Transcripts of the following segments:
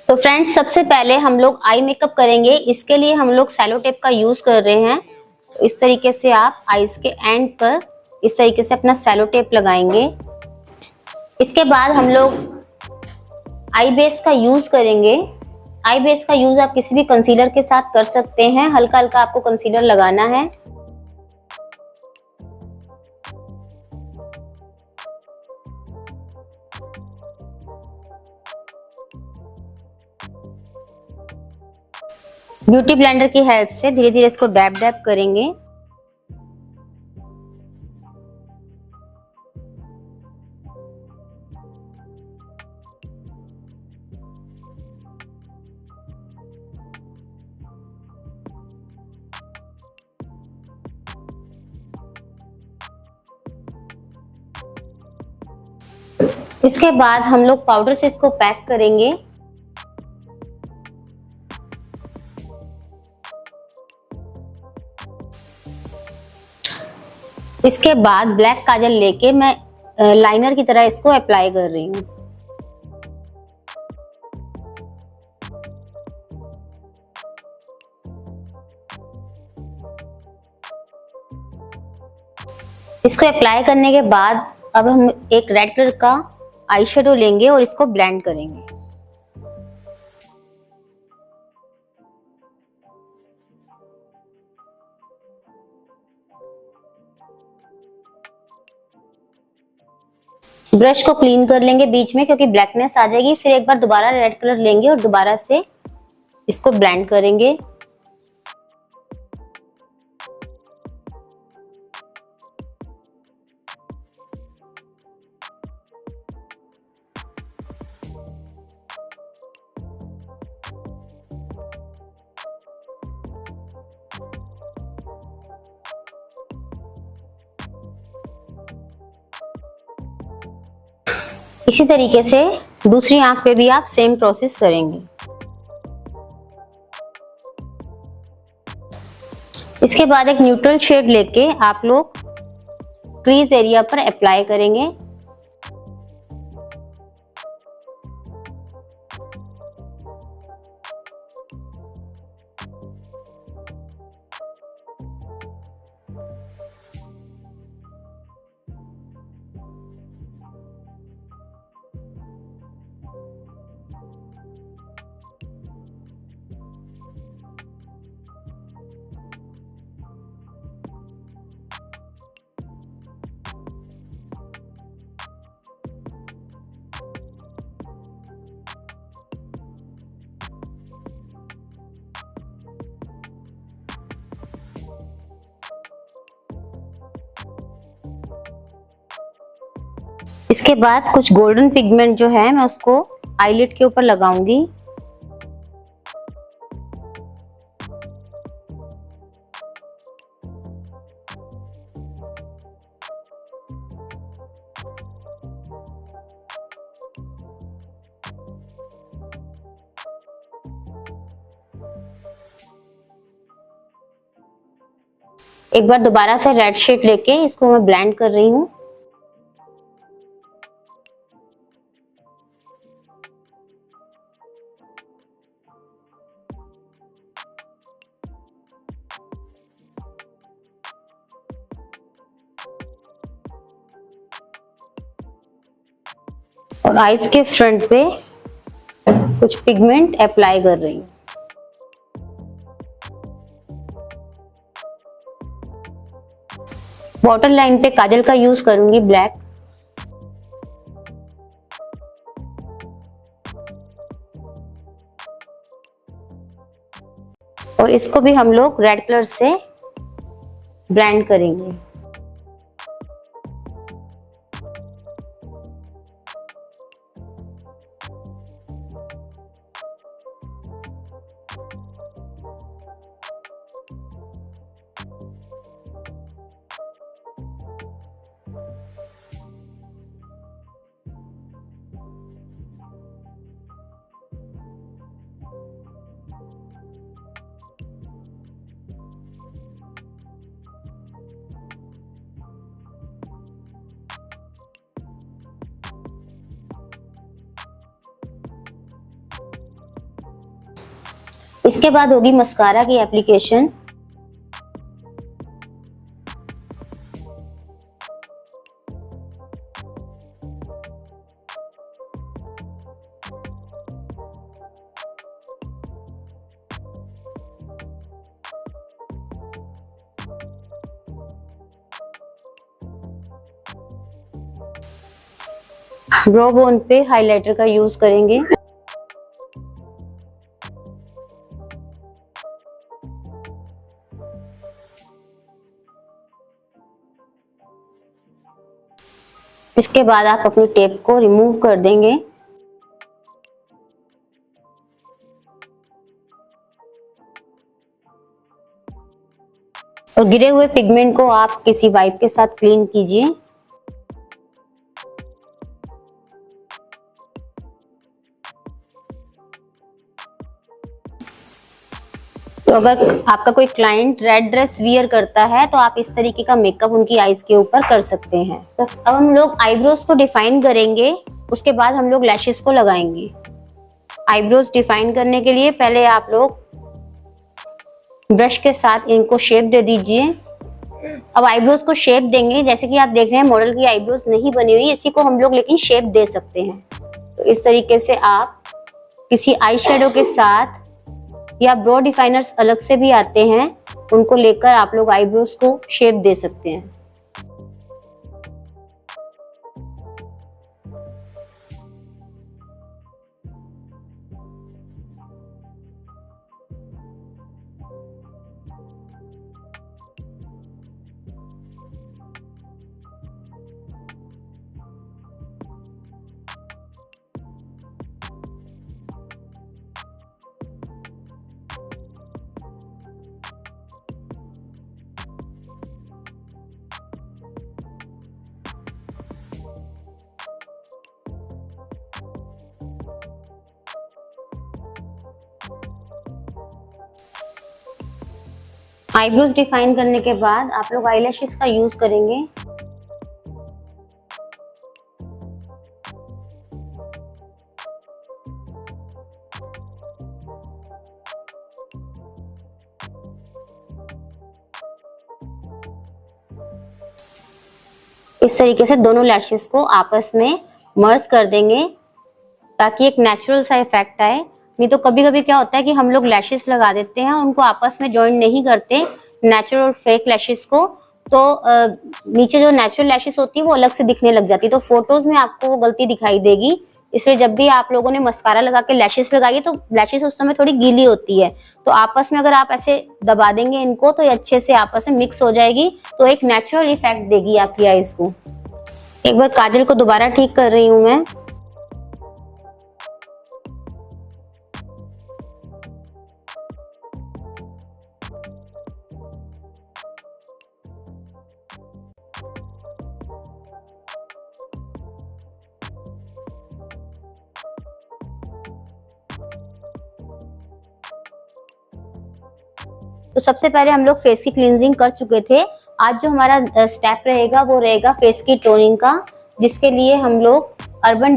तो फ्रेंड्स, सबसे पहले हम लोग आई मेकअप करेंगे। इसके लिए हम लोग सैलो टेप का यूज कर रहे हैं। तो इस तरीके से आप आईज के एंड पर इस तरीके से अपना सैलो टेप लगाएंगे। इसके बाद हम लोग आई बेस का यूज करेंगे। आई बेस का यूज आप किसी भी कंसीलर के साथ कर सकते हैं। हल्का हल्का आपको कंसीलर लगाना है। ब्यूटी ब्लेंडर की हेल्प से धीरे धीरे इसको डैब डैब करेंगे। इसके बाद हम लोग पाउडर से इसको पैक करेंगे। इसके बाद ब्लैक काजल लेके मैं लाइनर की तरह इसको अप्लाई कर रही हूँ। इसको अप्लाई करने के बाद अब हम एक रेड कलर का आई शेडो लेंगे और इसको ब्लेंड करेंगे। ब्रश को क्लीन कर लेंगे बीच में, क्योंकि ब्लैकनेस आ जाएगी। फिर एक बार दोबारा रेड कलर लेंगे और दोबारा से इसको ब्लेंड करेंगे। इसी तरीके से दूसरी आंख पे भी आप सेम प्रोसेस करेंगे। इसके बाद एक न्यूट्रल शेड लेके आप लोग क्रीज एरिया पर अप्लाई करेंगे। इसके बाद कुछ गोल्डन पिगमेंट जो है मैं उसको आईलिड के ऊपर लगाऊंगी। एक बार दोबारा से रेड शेड लेके इसको मैं ब्लेंड कर रही हूँ। और आईज के फ्रंट पे कुछ पिगमेंट अप्लाई कर रही हूँ। वाटर लाइन पे काजल का यूज करूंगी ब्लैक। और इसको भी हम लोग रेड कलर से ब्लेंड करेंगे। इसके बाद होगी मस्कारा की एप्लीकेशन। ब्रो बोन पे हाइलाइटर का यूज करेंगे। इसके बाद आप अपनी टेप को रिमूव कर देंगे। और गिरे हुए पिगमेंट को आप किसी वाइप के साथ क्लीन कीजिए। तो अगर आपका कोई क्लाइंट रेड ड्रेस वियर करता है तो आप इस तरीके का मेकअप उनकी आईज के ऊपर कर सकते हैं। तो अब हम लोग आईब्रोज को डिफाइन करेंगे, उसके बाद हम लोग लैशेस को लगाएंगे। आईब्रोज डिफाइन करने के लिए पहले आप लोग ब्रश के साथ इनको शेप दे दीजिए। अब आईब्रोज को शेप देंगे, जैसे कि आप देख रहे हैं मॉडल की आईब्रोज नहीं बनी हुई, इसी को हम लोग लेकिन शेप दे सकते हैं। तो इस तरीके से आप किसी आई शेडो के साथ या ब्रो डिफाइनर्स अलग से भी आते हैं, उनको लेकर आप लोग आईब्रोज को शेप दे सकते हैं। आईब्रोज डिफाइन करने के बाद आप लोग आईलैशेस का यूज करेंगे। इस तरीके से दोनों लैशेस को आपस में मर्ज कर देंगे ताकि एक नेचुरल सा इफेक्ट आए। नहीं तो कभी कभी क्या होता है कि हम लोग लैशेस लगा देते हैं, उनको आपस में जॉइन नहीं करते नेचुरल और फेक लैशेस को, तो नीचे जो नेचुरल लैशेस होती है वो अलग से दिखने लग जाती है, तो फोटोज में आपको वो गलती दिखाई देगी। इसलिए जब भी आप लोगों ने मस्कारा लगा के लैशेस लगाई तो लैशेस उस समय थोड़ी गीली होती है, तो आपस में अगर आप ऐसे दबा देंगे इनको तो ये अच्छे से आपस में मिक्स हो जाएगी, तो एक नेचुरल इफेक्ट देगी आपकी आईज को। एक बार काजल को दोबारा ठीक कर रही हूँ मैं। तो सबसे पहले हम लोग फेस की क्लींजिंग कर चुके थे। आज जो हमारा स्टेप रहेगा वो रहेगा फेस की टोनिंग का, जिसके लिए हम लोग अर्बन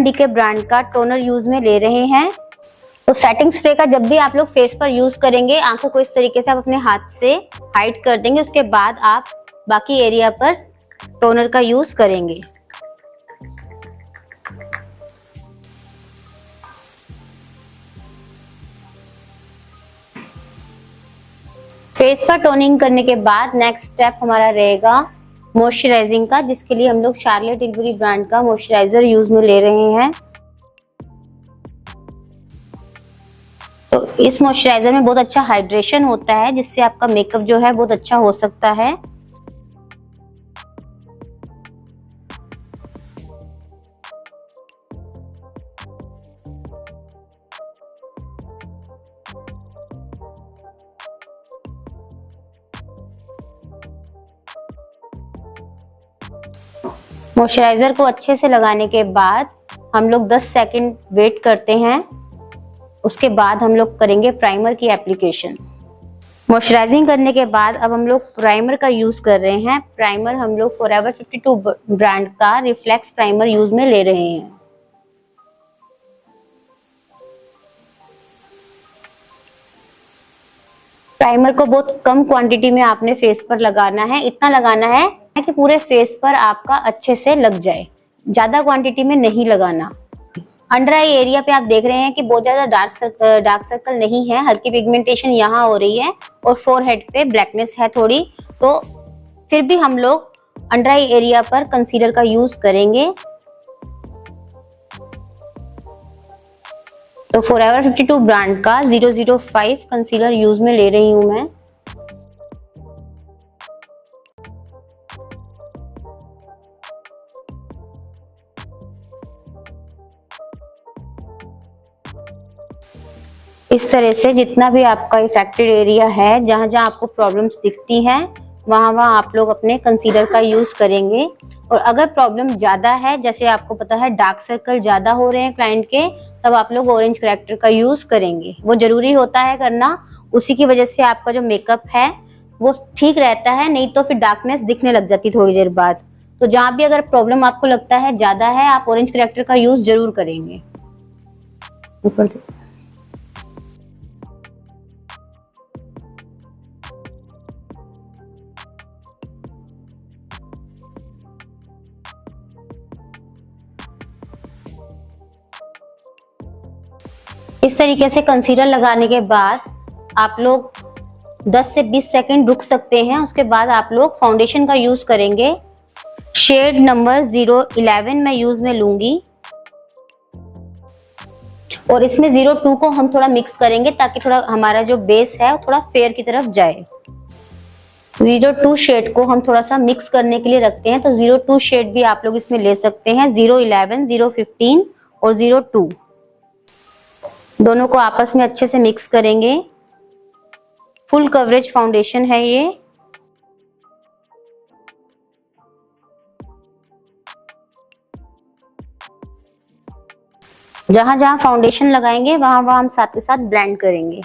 डीके ब्रांड का टोनर यूज में ले रहे हैं। तो सेटिंग स्प्रे का जब भी आप लोग फेस पर यूज करेंगे, आंखों को इस तरीके से आप अपने हाथ से हाइड कर देंगे, उसके बाद आप बाकी एरिया पर टोनर का यूज करेंगे। फेस पर टोनिंग करने के बाद नेक्स्ट स्टेप हमारा रहेगा मॉइस्चराइजिंग का, जिसके लिए हम लोग शार्लेट टिलबरी ब्रांड का मॉइस्चराइजर यूज में ले रहे हैं। तो इस मॉइस्चराइजर में बहुत अच्छा हाइड्रेशन होता है, जिससे आपका मेकअप जो है बहुत अच्छा हो सकता है। मॉइस्चराइजर को अच्छे से लगाने के बाद हम लोग 10 सेकंड वेट करते हैं, उसके बाद हम लोग करेंगे प्राइमर की एप्लीकेशन। मॉइस्चराइजिंग करने के बाद अब हम लोग प्राइमर का यूज कर रहे हैं। प्राइमर हम लोग फॉरएवर 52 ब्रांड का रिफ्लेक्स प्राइमर यूज में ले रहे हैं। प्राइमर को बहुत कम क्वांटिटी में आपने फेस पर लगाना है, इतना लगाना है कि पूरे फेस पर आपका अच्छे से लग जाए, ज्यादा क्वांटिटी में नहीं लगाना। अंडर आई एरिया पे आप देख रहे हैं कि बहुत ज्यादा डार्क सर्कल नहीं है, हल्की पिगमेंटेशन यहाँ हो रही है और फोरहेड पे ब्लैकनेस है थोड़ी, तो फिर भी हम लोग अंडर आई एरिया पर कंसीलर का यूज करेंगे। तो फॉरएवर 52 ब्रांड का 005 कंसीलर यूज में ले रही हूं मैं। इस तरह से जितना भी आपका इफेक्टेड एरिया है, जहां जहां आपको प्रॉब्लम्स दिखती हैं, वहां आप लोग अपने कंसीलर का यूज करेंगे। और अगर प्रॉब्लम ज्यादा है, जैसे आपको पता है डार्क सर्कल ज्यादा हो रहे हैं क्लाइंट के, तब आप लोग ऑरेंज करेक्टर का यूज करेंगे। वो जरूरी होता है करना, उसी की वजह से आपका जो मेकअप है वो ठीक रहता है, नहीं तो फिर डार्कनेस दिखने लग जाती थोड़ी देर बाद। तो जहां भी अगर प्रॉब्लम आपको लगता है ज्यादा है, आप ऑरेंज करेक्टर का यूज जरूर करेंगे। ऊपर इस तरीके से कंसीलर लगाने के बाद आप लोग 10 से 20 सेकंड रुक सकते हैं। उसके बाद आप लोग फाउंडेशन का यूज करेंगे। शेड नंबर 011 मैं यूज में लूंगी और इसमें 02 को हम थोड़ा मिक्स करेंगे ताकि थोड़ा हमारा जो बेस है वो थोड़ा फेयर की तरफ जाए। 02 शेड को हम थोड़ा सा मिक्स करने के लिए रखते हैं, तो 02 शेड भी आप लोग इसमें ले सकते हैं। 011, 015 और 02 दोनों को आपस में अच्छे से मिक्स करेंगे। फुल कवरेज फाउंडेशन है ये। जहां जहां फाउंडेशन लगाएंगे वहां वहां हम साथ के साथ ब्लेंड करेंगे।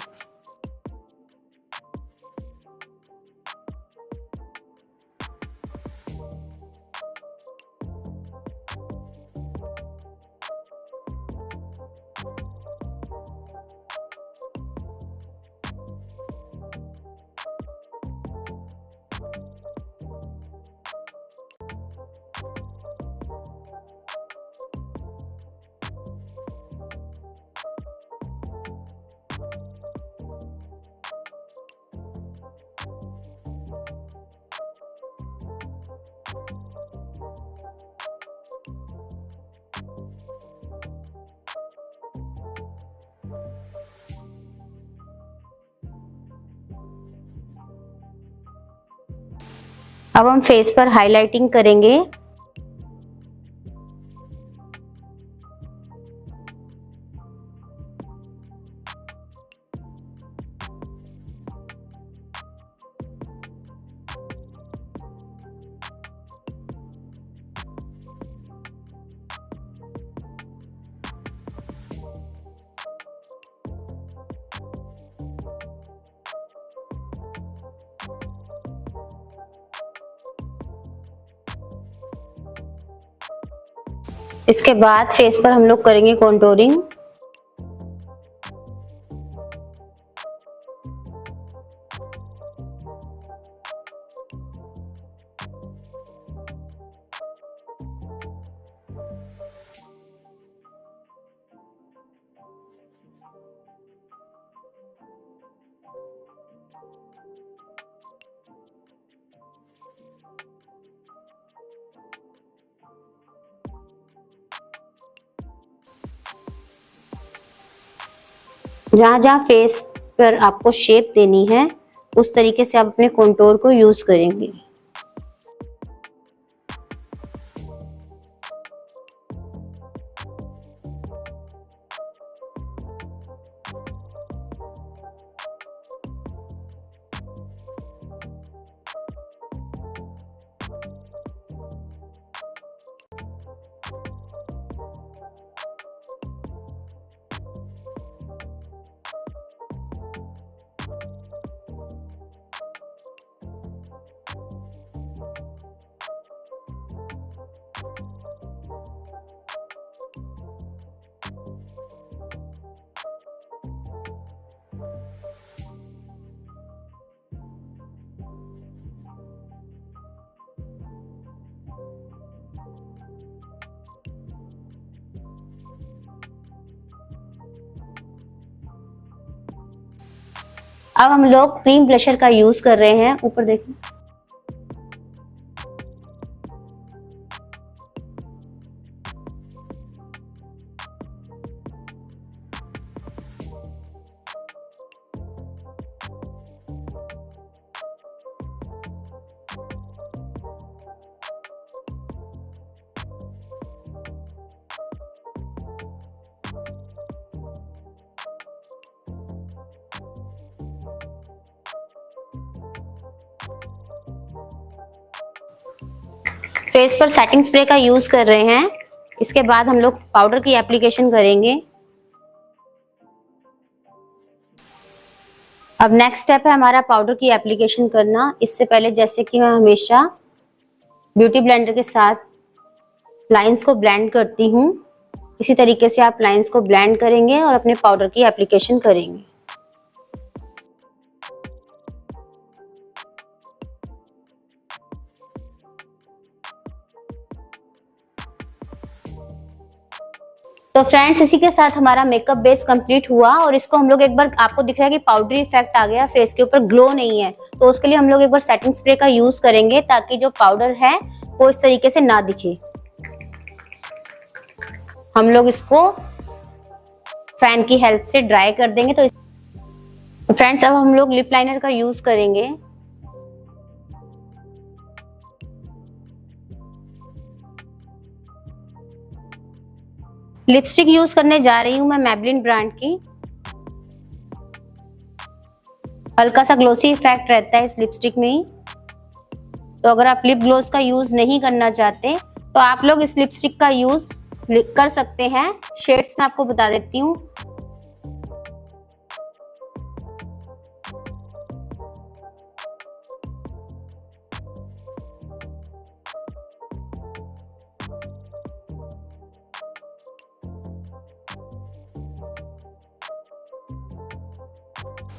अब हम फेस पर हाइलाइटिंग करेंगे। इसके बाद फेस पर हम लोग करेंगे कॉन्टोरिंग। जहां जहां फेस पर आपको शेप देनी है, उस तरीके से आप अपने कॉन्टोर को यूज करेंगे। अब हम लोग क्रीम ब्लशर का यूज कर रहे हैं। ऊपर देखिए, फेस पर सेटिंग स्प्रे का यूज कर रहे हैं। इसके बाद हम लोग पाउडर की एप्लीकेशन करेंगे। अब नेक्स्ट स्टेप है हमारा पाउडर की एप्लीकेशन करना। इससे पहले जैसे कि मैं हमेशा ब्यूटी ब्लेंडर के साथ लाइंस को ब्लेंड करती हूँ, इसी तरीके से आप लाइंस को ब्लेंड करेंगे और अपने पाउडर की एप्लीकेशन करेंगे। तो फ्रेंड्स, इसी के साथ हमारा मेकअप बेस कंप्लीट हुआ और इसको हम लोग एक बार, आपको दिख रहा है कि पाउडरी इफेक्ट आ गया, फेस के ऊपर ग्लो नहीं है, तो उसके लिए हम लोग एक बार सेटिंग स्प्रे का यूज करेंगे ताकि जो पाउडर है वो इस तरीके से ना दिखे। हम लोग इसको फैन की हेल्प से ड्राई कर देंगे। तो फ्रेंड्स, अब हम लोग लिप लाइनर का यूज करेंगे। लिपस्टिक यूज करने जा रही हूँ मैं मैबलिन ब्रांड की। हल्का सा ग्लोसी इफेक्ट रहता है इस लिपस्टिक में ही। तो अगर आप लिप ग्लोस का यूज नहीं करना चाहते तो आप लोग इस लिपस्टिक का यूज कर सकते हैं। शेड्स में आपको बता देती हूँ।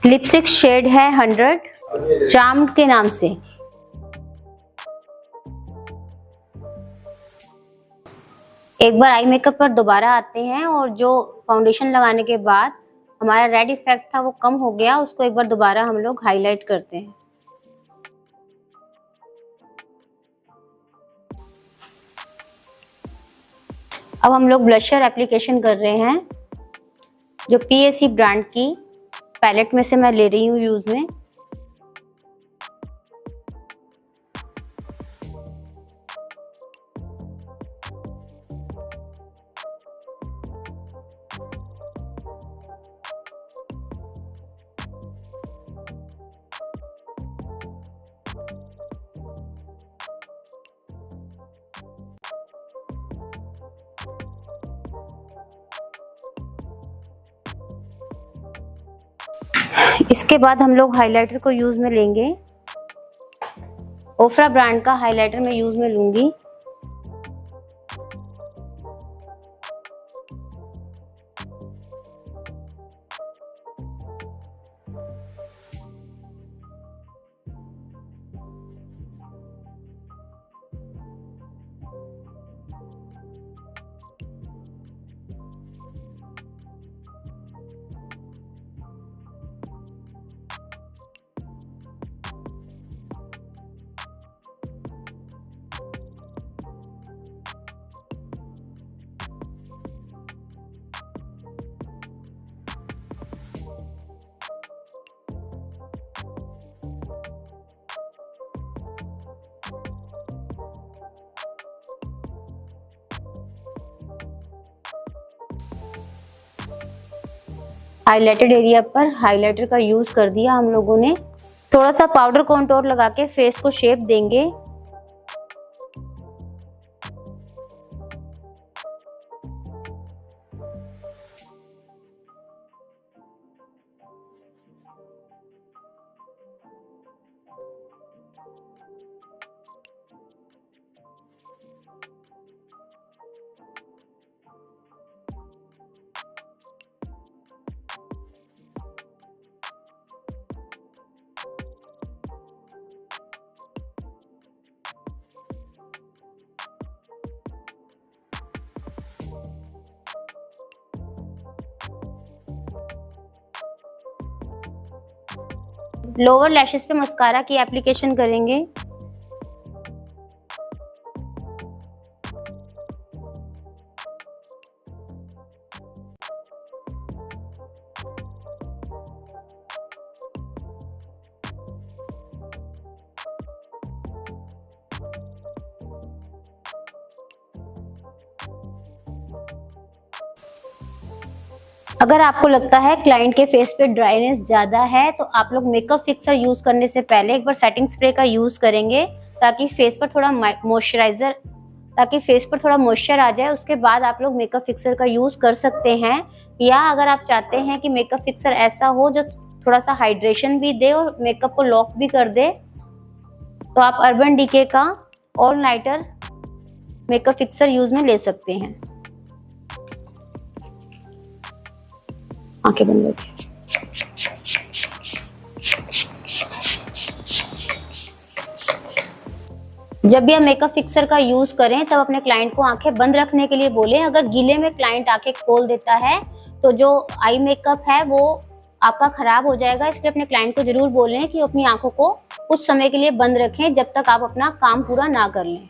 लिपस्टिक शेड है 100 चार्म्ड के नाम से। एक बार आई मेकअप पर दोबारा आते हैं और जो फाउंडेशन लगाने के बाद हमारा रेड इफेक्ट था वो कम हो गया, उसको एक बार दोबारा हम लोग हाईलाइट करते हैं। अब हम लोग ब्लशर एप्लीकेशन कर रहे हैं, जो PAC ब्रांड की पैलेट में से मैं ले रही हूँ यूज में। इसके बाद हम लोग हाइलाइटर को यूज में लेंगे। ओफ्रा ब्रांड का हाइलाइटर मैं यूज में लूंगी। हाइलाइटेड एरिया पर हाइलाइटर का यूज कर दिया हम लोगों ने। थोड़ा सा पाउडर कॉन्टोर लगा के फेस को शेप देंगे। लोअर लैशेस पे मस्कारा की एप्लीकेशन करेंगे। अगर आपको लगता है क्लाइंट के फेस पे ड्राइनेस ज्यादा है तो आप लोग मेकअप फिक्सर यूज करने से पहले एक बार सेटिंग स्प्रे का यूज करेंगे, ताकि फेस पर थोड़ा मॉइस्चर आ जाए। उसके बाद आप लोग मेकअप फिक्सर का यूज कर सकते हैं। या अगर आप चाहते हैं कि मेकअप फिक्सर ऐसा हो जो थोड़ा सा हाइड्रेशन भी दे और मेकअप को लॉक भी कर दे, तो आप अर्बन डीके का all nighter makeup fixer use में ले सकते हैं। आंखें बंद करके जब भी आप मेकअप फिक्सर का यूज करें तब अपने क्लाइंट को आंखें बंद रखने के लिए बोलें। अगर गीले में क्लाइंट आंखें खोल देता है तो जो आई मेकअप है वो आपका खराब हो जाएगा। इसलिए अपने क्लाइंट को जरूर बोलें कि अपनी आंखों को कुछ समय के लिए बंद रखें जब तक आप अपना काम पूरा ना कर लें।